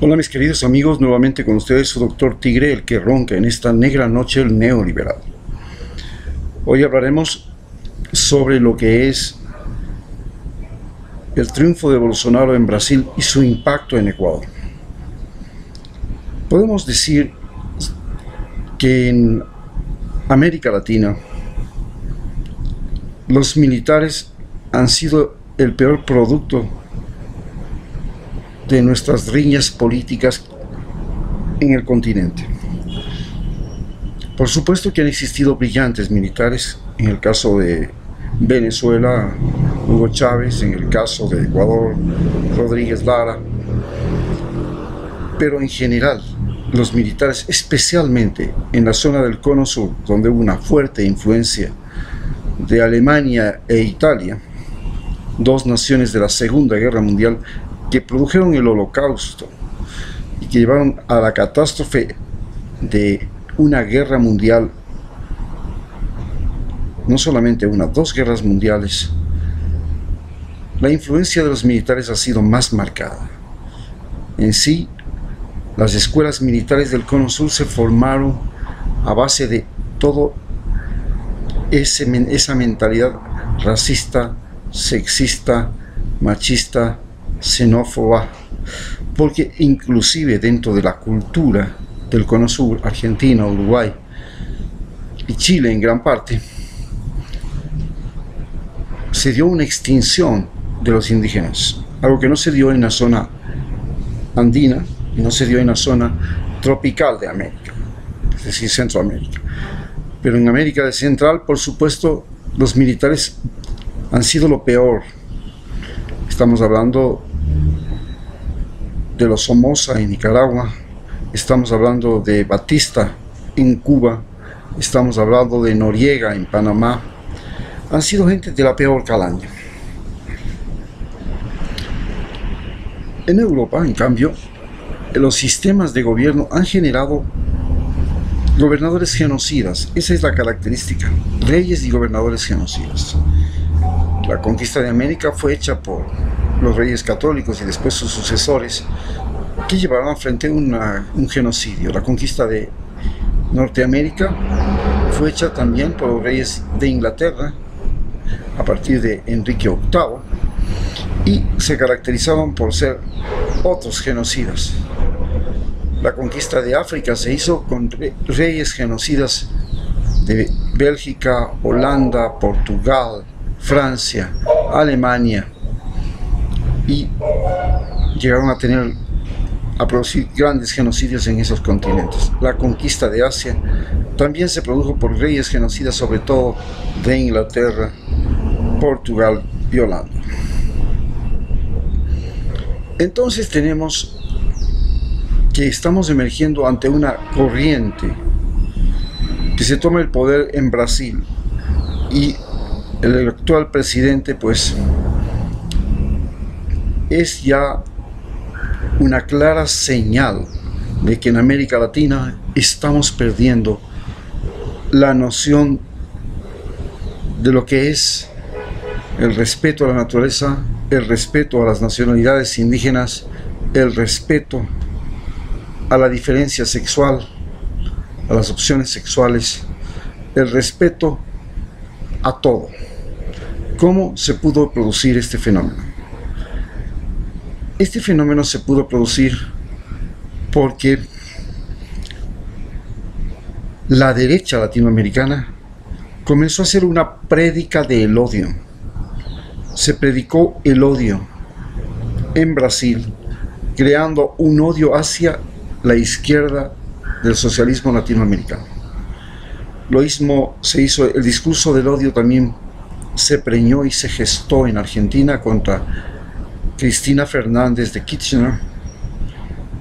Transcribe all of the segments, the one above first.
Hola mis queridos amigos, nuevamente con ustedes su doctor Tigre, el que ronca en esta negra noche el neoliberal. Hoy hablaremos sobre lo que es el triunfo de Bolsonaro en Brasil y su impacto en Ecuador. Podemos decir que en América Latina los militares han sido el peor producto de nuestras riñas políticas en el continente. Por supuesto que han existido brillantes militares, en el caso de Venezuela, Hugo Chávez, en el caso de Ecuador, Rodríguez Lara, pero en general, los militares, especialmente en la zona del Cono Sur, donde hubo una fuerte influencia de Alemania e Italia, dos naciones de la Segunda Guerra Mundial, que produjeron el Holocausto y que llevaron a la catástrofe de una guerra mundial, no solamente una, dos guerras mundiales. La influencia de los militares ha sido más marcada. En sí, las escuelas militares del Cono Sur se formaron a base de todo esa mentalidad racista, sexista, machista, xenófoba, porque inclusive dentro de la cultura del Cono Sur, Argentina, Uruguay y Chile en gran parte, se dio una extinción de los indígenas, algo que no se dio en la zona andina y no se dio en la zona tropical de América, es decir, Centroamérica. Pero en América Central, por supuesto, los militares han sido lo peor. Estamos hablando de los Somoza en Nicaragua, estamos hablando de Batista en Cuba, estamos hablando de Noriega en Panamá. Han sido gente de la peor calaña. En Europa, en cambio, los sistemas de gobierno han generado gobernadores genocidas. Esa es la característica, reyes y gobernadores genocidas. La conquista de América fue hecha por los reyes católicos y después sus sucesores, que llevaban frente a un genocidio. La conquista de Norteamérica fue hecha también por los reyes de Inglaterra a partir de Enrique VIII y se caracterizaban por ser otros genocidas. La conquista de África se hizo con reyes genocidas de Bélgica, Holanda, Portugal, Francia, Alemania, y llegaron a producir grandes genocidios en esos continentes. La conquista de Asia también se produjo por reyes genocidas, sobre todo de Inglaterra, Portugal y Holanda. Entonces tenemos que estamos emergiendo ante una corriente que se toma el poder en Brasil, y el actual presidente pues es ya una clara señal de que en América Latina estamos perdiendo la noción de lo que es el respeto a la naturaleza, el respeto a las nacionalidades indígenas, el respeto a la diferencia sexual, a las opciones sexuales, el respeto a todo. ¿Cómo se pudo producir este fenómeno? Este fenómeno se pudo producir porque la derecha latinoamericana comenzó a hacer una prédica del odio. Se predicó el odio en Brasil, creando un odio hacia la izquierda del socialismo latinoamericano. Lo mismo se hizo, el discurso del odio también se preñó y se gestó en Argentina contra Cristina Fernández de Kirchner.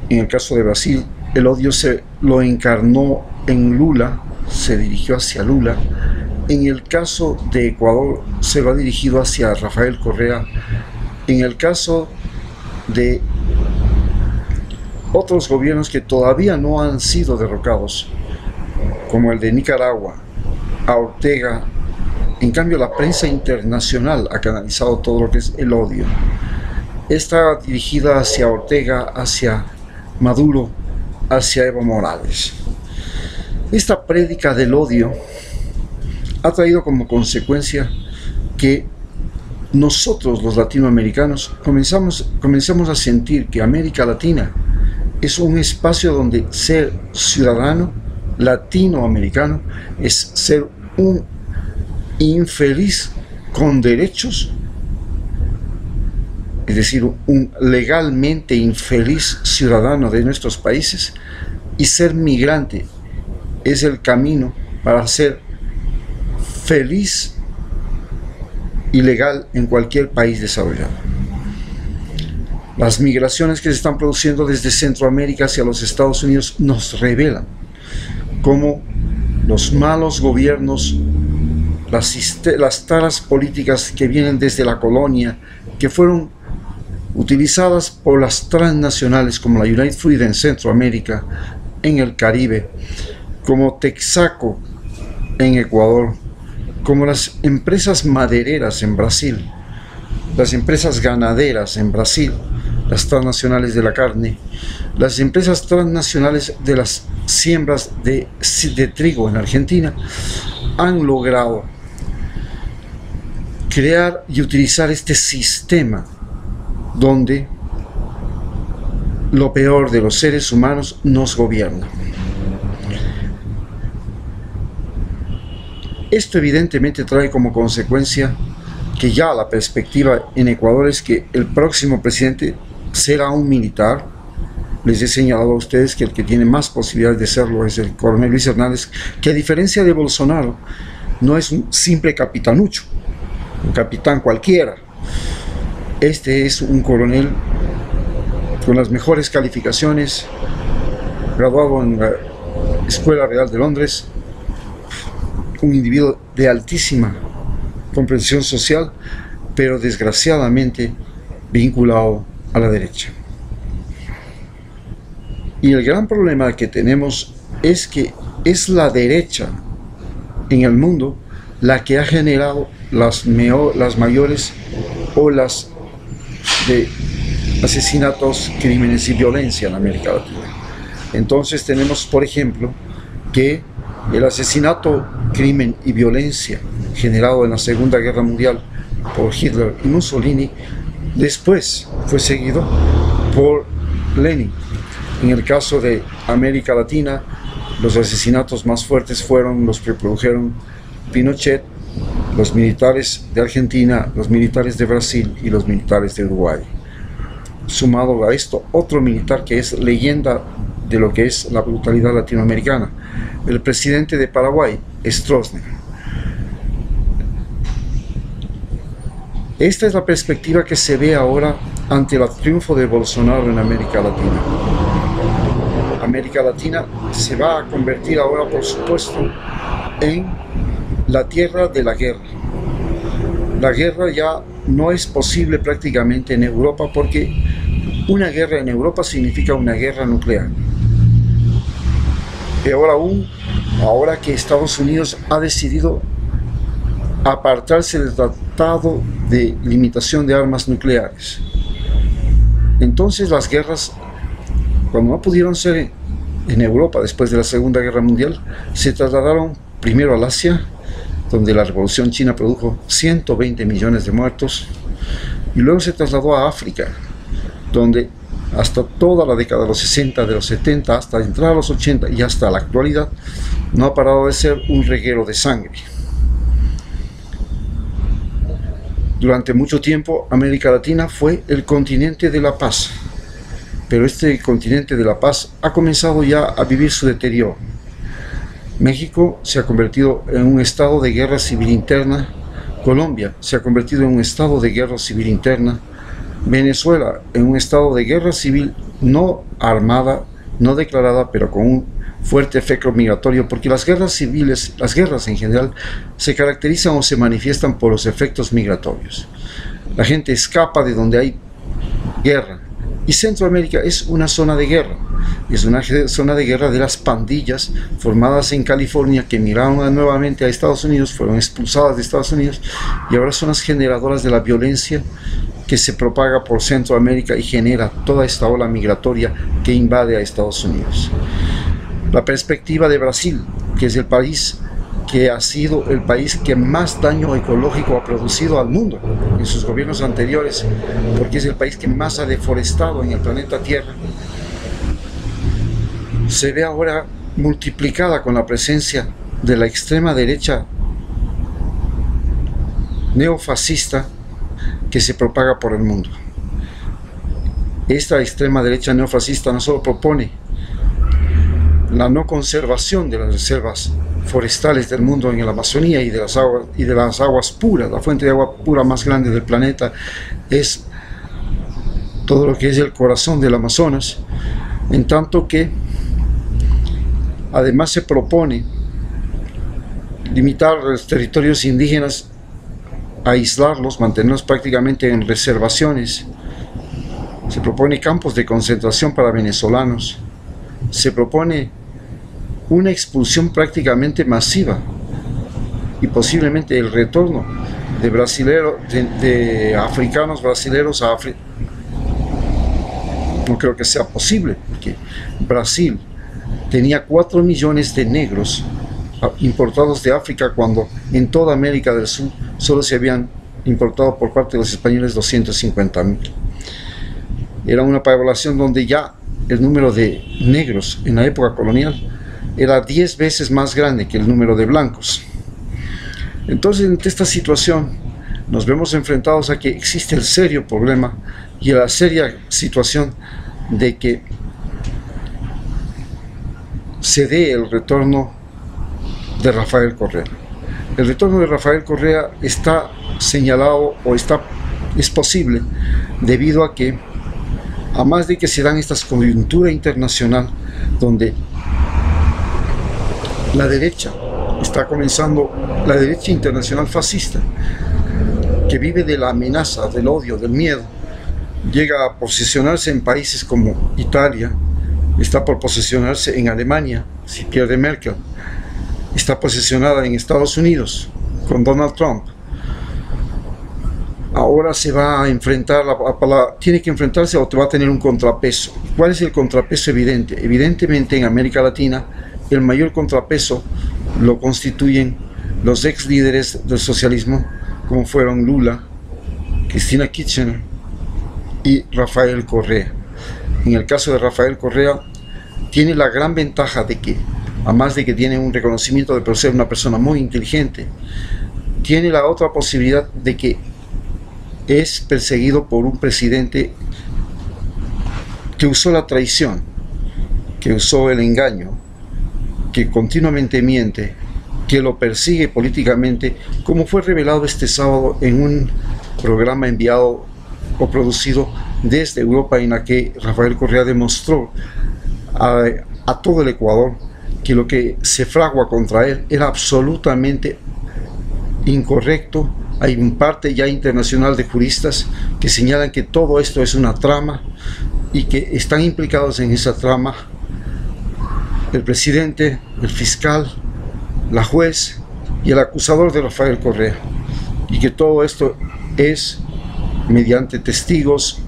En el caso de Brasil, el odio se lo encarnó en Lula, se dirigió hacia Lula. En el caso de Ecuador, se lo ha dirigido hacia Rafael Correa. En el caso de otros gobiernos que todavía no han sido derrocados, como el de Nicaragua, a Ortega, en cambio la prensa internacional ha canalizado todo lo que es el odio. Está dirigida hacia Ortega, hacia Maduro hacia Evo Morales. Esta prédica del odio ha traído como consecuencia que nosotros los latinoamericanos comencemos a sentir que América Latina es un espacio donde ser ciudadano latinoamericano es ser un infeliz con derechos, es decir, un legalmente infeliz ciudadano de nuestros países, y ser migrante es el camino para ser feliz y legal en cualquier país desarrollado. Las migraciones que se están produciendo desde Centroamérica hacia los Estados Unidos nos revelan cómo los malos gobiernos, las taras políticas que vienen desde la colonia, que fueron utilizadas por las transnacionales como la United Fruit en Centroamérica, en el Caribe, como Texaco en Ecuador, como las empresas madereras en Brasil, las empresas ganaderas en Brasil, las transnacionales de la carne, las empresas transnacionales de las siembras de trigo en Argentina, han logrado crear y utilizar este sistema donde lo peor de los seres humanos nos gobierna. Esto evidentemente trae como consecuencia que ya la perspectiva en Ecuador es que el próximo presidente será un militar. Les he señalado a ustedes que el que tiene más posibilidades de serlo es el coronel Luis Hernández, que a diferencia de Bolsonaro no es un simple capitanucho, un capitán cualquiera. Este es un coronel con las mejores calificaciones, graduado en la Escuela Real de Londres, un individuo de altísima comprensión social, pero desgraciadamente vinculado a la derecha. Y el gran problema que tenemos es que es la derecha en el mundo la que ha generado las mayores olas de asesinatos, crímenes y violencia en América Latina. Entonces tenemos, por ejemplo, que el asesinato, crimen y violencia generado en la Segunda Guerra Mundial por Hitler y Mussolini, después fue seguido por Lenin. En el caso de América Latina, los asesinatos más fuertes fueron los que produjeron Pinochet, los militares de Argentina, los militares de Brasil y los militares de Uruguay. Sumado a esto, otro militar que es leyenda de lo que es la brutalidad latinoamericana, el presidente de Paraguay, Stroessner. Esta es la perspectiva que se ve ahora ante el triunfo de Bolsonaro en América Latina. América Latina se va a convertir ahora, por supuesto, en la tierra de la guerra. La guerra ya no es posible prácticamente en Europa, porque una guerra en Europa significa una guerra nuclear. Peor aún, ahora que Estados Unidos ha decidido apartarse del Tratado de Limitación de Armas Nucleares. Entonces las guerras, cuando no pudieron ser en Europa después de la Segunda Guerra Mundial, se trasladaron primero al Asia, donde la Revolución China produjo 120 millones de muertos, y luego se trasladó a África, donde hasta toda la década de los 60, de los 70, hasta entrar a los 80 y hasta la actualidad, no ha parado de ser un reguero de sangre. Durante mucho tiempo, América Latina fue el continente de la paz, pero este continente de la paz ha comenzado ya a vivir su deterioro. México se ha convertido en un estado de guerra civil interna, Colombia se ha convertido en un estado de guerra civil interna, Venezuela en un estado de guerra civil no armada, no declarada, pero con un fuerte efecto migratorio, porque las guerras civiles, las guerras en general, se caracterizan o se manifiestan por los efectos migratorios. La gente escapa de donde hay guerra, y Centroamérica es una zona de guerra, es una zona de guerra de las pandillas formadas en California que emigraron nuevamente a Estados Unidos, fueron expulsadas de Estados Unidos y ahora son las generadoras de la violencia que se propaga por Centroamérica y genera toda esta ola migratoria que invade a Estados Unidos. La perspectiva de Brasil, que es el país que ha sido el país que más daño ecológico ha producido al mundo en sus gobiernos anteriores, porque es el país que más ha deforestado en el planeta Tierra, se ve ahora multiplicada con la presencia de la extrema derecha neofascista que se propaga por el mundo. Esta extrema derecha neofascista no solo propone la no conservación de las reservas forestales del mundo en la Amazonía y de las aguas puras. La fuente de agua pura más grande del planeta es todo lo que es el corazón del Amazonas, en tanto que además se propone limitar los territorios indígenas, aislarlos, mantenerlos prácticamente en reservaciones. Se propone campos de concentración para venezolanos. Se propone una expulsión prácticamente masiva y posiblemente el retorno de africanos brasileños a África. No creo que sea posible, porque Brasil tenía 4 millones de negros importados de África, cuando en toda América del Sur solo se habían importado por parte de los españoles 250.000. Era una población donde ya el número de negros en la época colonial era 10 veces más grande que el número de blancos. Entonces, en esta situación nos vemos enfrentados a que existe el serio problema y la seria situación de que se dé el retorno de Rafael Correa. El retorno de Rafael Correa está señalado o es posible debido a que, a más de que se dan estas coyuntura internacional donde la derecha está comenzando, la derecha internacional fascista, que vive de la amenaza, del odio, del miedo, llega a posicionarse en países como Italia, está por posicionarse en Alemania, si pierde Merkel, está posicionada en Estados Unidos con Donald Trump. Ahora se va a enfrentar, tiene que enfrentarse o te va a tener un contrapeso. ¿Cuál es el contrapeso evidente? Evidentemente en América Latina el mayor contrapeso lo constituyen los ex líderes del socialismo, como fueron Lula, Cristina Kirchner y Rafael Correa. En el caso de Rafael Correa, tiene la gran ventaja de que, además de que tiene un reconocimiento de por ser una persona muy inteligente, tiene la otra posibilidad de que es perseguido por un presidente que usó la traición, que usó el engaño, que continuamente miente, que lo persigue políticamente, como fue revelado este sábado en un programa enviado o producido desde Europa, en la que Rafael Correa demostró a todo el Ecuador que lo que se fragua contra él era absolutamente incorrecto. Hay un parte ya internacional de juristas que señalan que todo esto es una trama y que están implicados en esa trama el presidente, el fiscal, la juez y el acusador de Rafael Correa, y que todo esto es mediante testigos,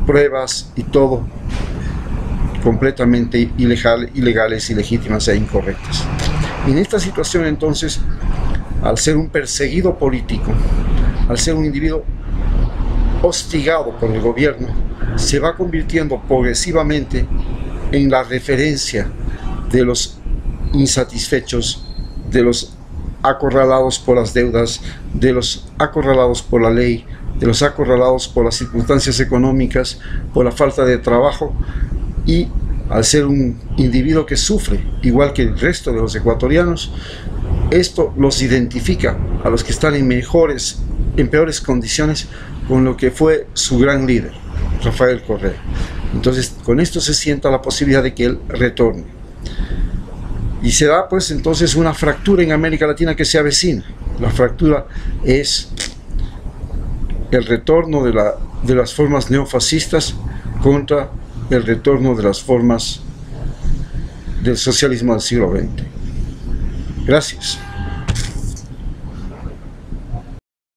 pruebas y todo completamente ilegales, ilegítimas e incorrectas. En esta situación, entonces, al ser un perseguido político, al ser un individuo hostigado por el gobierno, se va convirtiendo progresivamente en la referencia de los insatisfechos, de los acorralados por las deudas, de los acorralados por la ley, de los acorralados por las circunstancias económicas, por la falta de trabajo. Y al ser un individuo que sufre, igual que el resto de los ecuatorianos, esto los identifica a los que están en peores condiciones con lo que fue su gran líder, Rafael Correa. Entonces, con esto se sienta la posibilidad de que él retorne. Y se da, pues, entonces una fractura en América Latina que se avecina. La fractura es el retorno de las formas neofascistas contra el retorno de las formas del socialismo del siglo XX. Gracias.